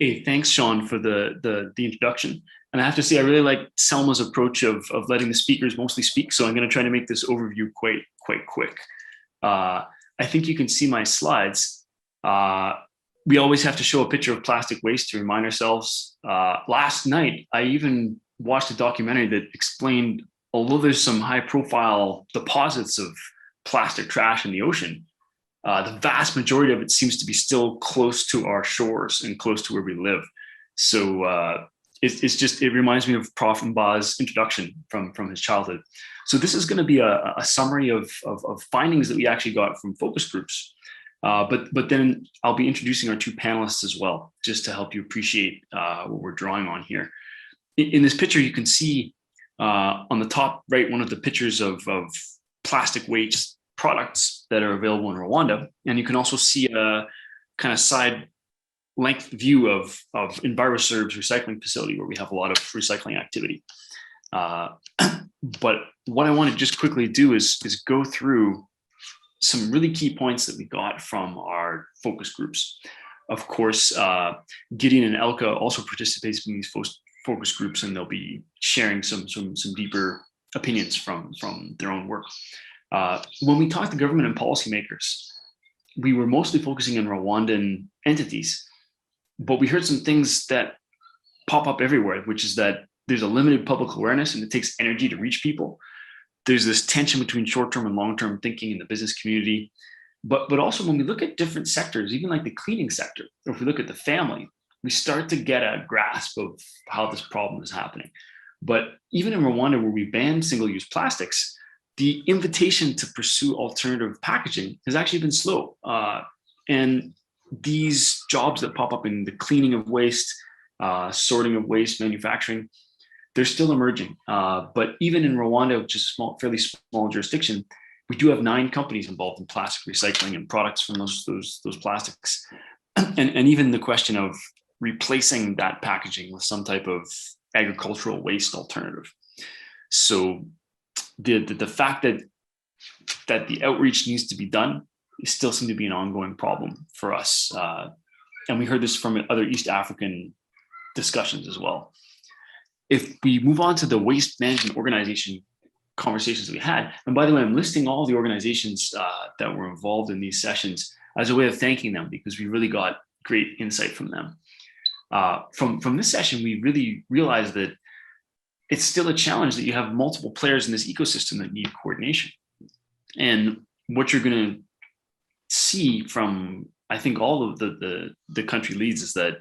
Hey, thanks, Sean, for the introduction. And I have to say, I really like Selma's approach of letting the speakers mostly speak. So I'm going to try to make this overview quite quick. Uh, I think you can see my slides. Uh, we always have to show a picture of plastic waste to remind ourselves. Last night, I even watched a documentary that explained, although there's some high-profile deposits of plastic trash in the ocean, the vast majority of it seems to be still close to our shores and close to where we live. So it reminds me of Prof. Mbah's introduction from his childhood. So this is going to be a summary of findings that we actually got from focus groups. But then I'll be introducing our two panelists as well, just to help you appreciate what we're drawing on here. In this picture, you can see on the top right one of the pictures of plastic waste products that are available in Rwanda. And you can also see a kind of side length view of EnviroServe's recycling facility where we have a lot of recycling activity. But what I want to just quickly do is go through some really key points that we got from our focus groups. Of course, Gideon and Elka also participates in these focus groups, and they'll be sharing some deeper opinions from their own work. When we talked to government and policymakers, we were mostly focusing on Rwandan entities, but we heard some things that pop up everywhere, which is that there's a limited public awareness and it takes energy to reach people. There's this tension between short-term and long-term thinking in the business community. But also when we look at different sectors, even like the cleaning sector, or if we look at the family, we start to get a grasp of how this problem is happening. But even in Rwanda, where we banned single-use plastics, the invitation to pursue alternative packaging has actually been slow. And these jobs that pop up in the cleaning of waste, sorting of waste, manufacturing, they're still emerging. But even in Rwanda, which is a fairly small jurisdiction, we do have 9 companies involved in plastic recycling and products from those plastics. And even the question of replacing that packaging with some type of agricultural waste alternative. So the fact that the outreach needs to be done is still seems to be an ongoing problem for us. And we heard this from other East African discussions as well. If we move on to the waste management organization conversations that we had, and by the way, I'm listing all the organizations that were involved in these sessions as a way of thanking them, because we really got great insight from them. From this session, we really realized that it's still a challenge that you have multiple players in this ecosystem that need coordination. And what you're going to see from, I think, all of the country leads is that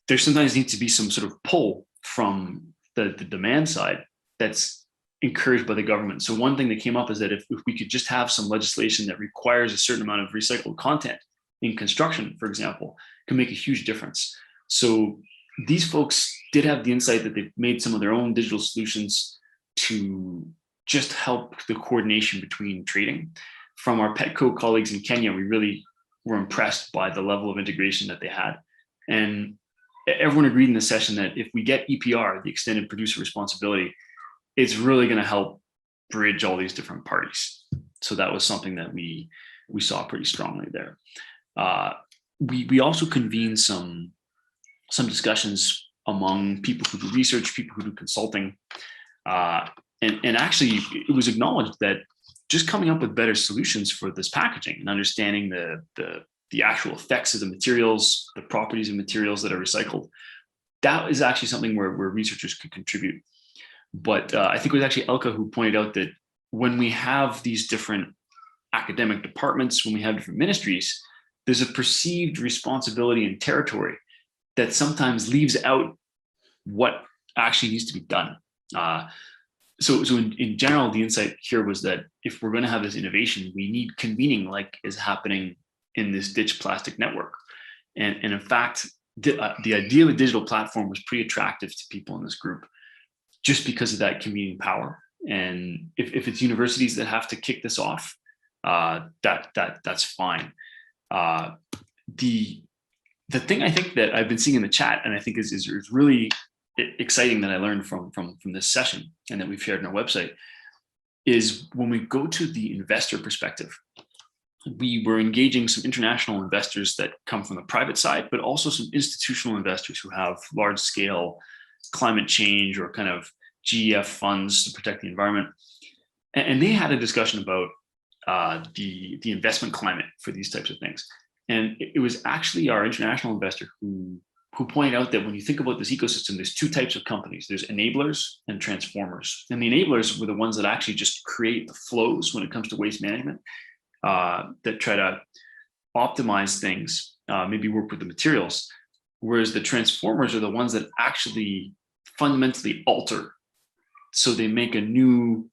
there sometimes needs to be some sort of pull from the demand side that's encouraged by the government. So one thing that came up is that if we could just have some legislation that requires a certain amount of recycled content in construction, for example, can make a huge difference. So these folks did have the insight that they've made some of their own digital solutions to just help the coordination between trading. From our Petco colleagues in Kenya, we really were impressed by the level of integration that they had. And everyone agreed in the session that if we get EPR, the extended producer responsibility, it's really going to help bridge all these different parties. So that was something that we saw pretty strongly there. We also convened some discussions among people who do research, people who do consulting. And actually, it was acknowledged that just coming up with better solutions for this packaging and understanding the actual effects of the materials, the properties of materials that are recycled, that is actually something where researchers could contribute. But I think it was actually Elka who pointed out that when we have these different academic departments, when we have different ministries, there's a perceived responsibility and territory that sometimes leaves out what actually needs to be done. So in general, the insight here was that if we're going to have this innovation, we need convening like is happening in this Ditch Plastic Network. And in fact, the idea of a digital platform was pretty attractive to people in this group just because of that convening power. And if it's universities that have to kick this off, that's fine. The thing I think that I've been seeing in the chat, and I think is really exciting that I learned from this session and that we've shared on our website, is when we go to the investor perspective, we were engaging some international investors that come from the private side, but also some institutional investors who have large scale climate change or kind of GEF funds to protect the environment. And they had a discussion about the investment climate for these types of things. And it was actually our international investor who pointed out that when you think about this ecosystem, there's two types of companies. There's enablers and transformers. And the enablers were the ones that actually just create the flows when it comes to waste management, that try to optimize things, maybe work with the materials. Whereas the transformers are the ones that actually fundamentally alter. So they make a new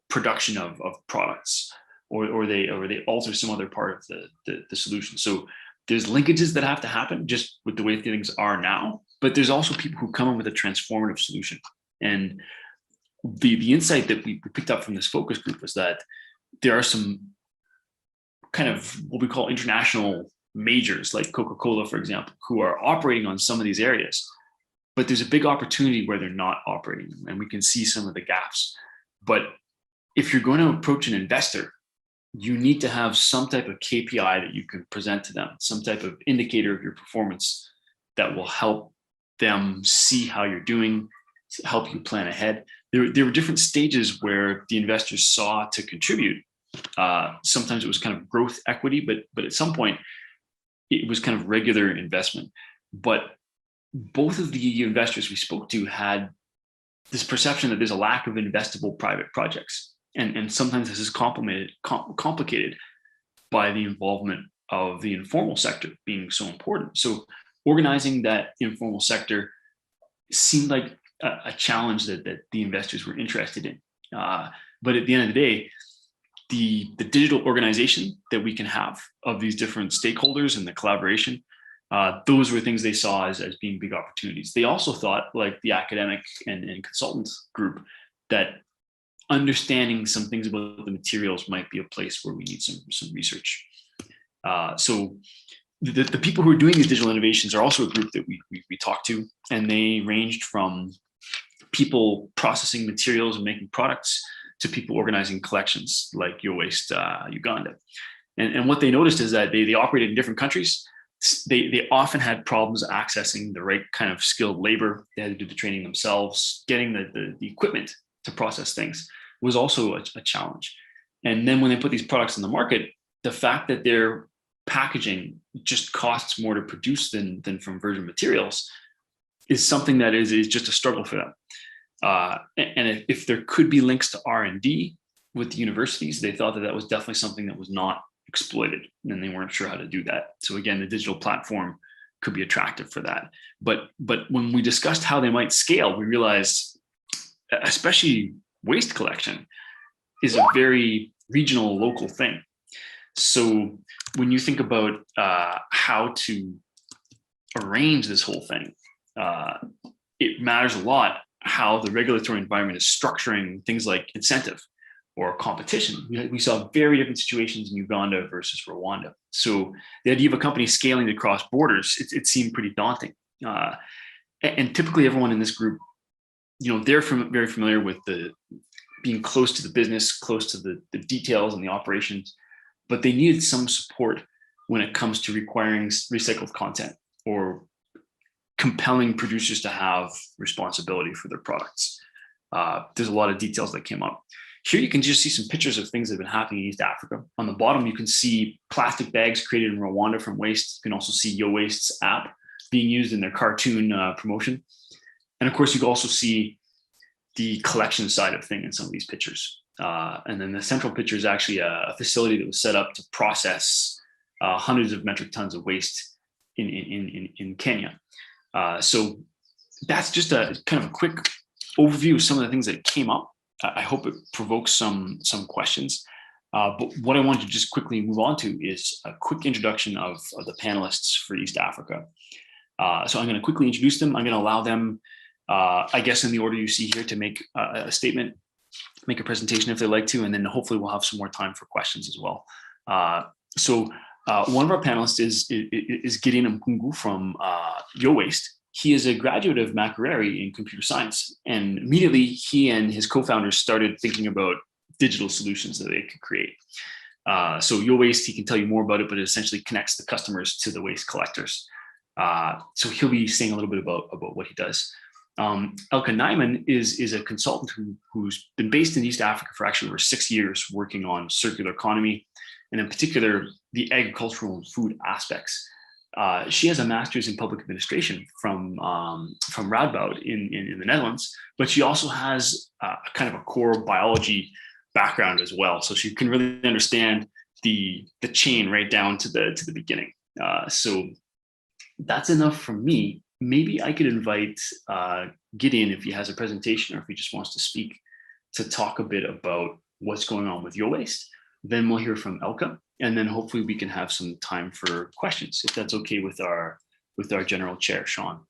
production of products, or they alter some other part of the solution. So there's linkages that have to happen just with the way things are now, but there's also people who come in with a transformative solution. And the insight that we picked up from this focus group was that there are some kind of what we call international majors like Coca-Cola, for example, who are operating on some of these areas, but there's a big opportunity where they're not operating, and we can see some of the gaps. But if you're going to approach an investor, you need to have some type of KPI that you can present to them, some type of indicator of your performance that will help them see how you're doing, help you plan ahead. There were different stages where the investors saw to contribute. Sometimes it was kind of growth equity, but at some point it was kind of regular investment. But both of the investors we spoke to had this perception that there's a lack of investable private projects. And sometimes this is complicated by the involvement of the informal sector being so important. So organizing that informal sector seemed like a challenge that the investors were interested in. But at the end of the day, the digital organization that we can have of these different stakeholders and the collaboration, those were things they saw as being big opportunities. They also thought, like the academic and consultant group, that understanding some things about the materials might be a place where we need some research. So the people who are doing these digital innovations are also a group that we talked to, and they ranged from people processing materials and making products to people organizing collections like Yo Waste Uganda. And what they noticed is that they operated in different countries. They often had problems accessing the right kind of skilled labor. They had to do the training themselves. Getting the equipment to process things was also a challenge. And then when they put these products in the market, the fact that their packaging just costs more to produce than from virgin materials is something that is just a struggle for them. And if there could be links to R&D with the universities, they thought that was definitely something that was not exploited, and they weren't sure how to do that. So again, the digital platform could be attractive for that. But when we discussed how they might scale, we realized, especially waste collection is a very regional, local thing. So when you think about how to arrange this whole thing, it matters a lot how the regulatory environment is structuring things like incentive or competition. We saw very different situations in Uganda versus Rwanda. So the idea of a company scaling across borders, it seemed pretty daunting. And typically everyone in this group, they're very familiar with being close to the business, close to the details and the operations, but they needed some support when it comes to requiring recycled content or compelling producers to have responsibility for their products. There's a lot of details that came up. Here you can just see some pictures of things that have been happening in East Africa. On the bottom, you can see plastic bags created in Rwanda from waste. You can also see Yo Waste's app being used in their cartoon promotion. And of course, you can also see the collection side of things in some of these pictures. And then the central picture is actually a facility that was set up to process hundreds of metric tons of waste in Kenya. So that's just a kind of a quick overview of some of the things that came up. I hope it provokes some questions. But what I wanted to just quickly move on to is a quick introduction of the panelists for East Africa. So I'm going to quickly introduce them. I'm going to allow them, I guess in the order you see here, to make a statement, make a presentation if they like to, and then hopefully we'll have some more time for questions as well. So one of our panelists is Gideon Mpungu from Yo Waste. He is a graduate of Makerere in computer science, and immediately he and his co-founders started thinking about digital solutions that they could create. So Yo Waste, he can tell you more about it, but it essentially connects the customers to the waste collectors. So he'll be saying a little bit about what he does. Elke Nijman is a consultant who's been based in East Africa for actually over 6 years, working on circular economy, and in particular, the agricultural and food aspects. She has a master's in public administration from Radboud in the Netherlands, but she also has kind of a core biology background as well. So she can really understand the chain right down to the beginning. So that's enough from me. Maybe I could invite Gideon if he has a presentation or if he just wants to speak to talk a bit about what's going on with Yo Waste. Then we'll hear from Elke, and then hopefully we can have some time for questions, if that's okay with our general chair, Sean.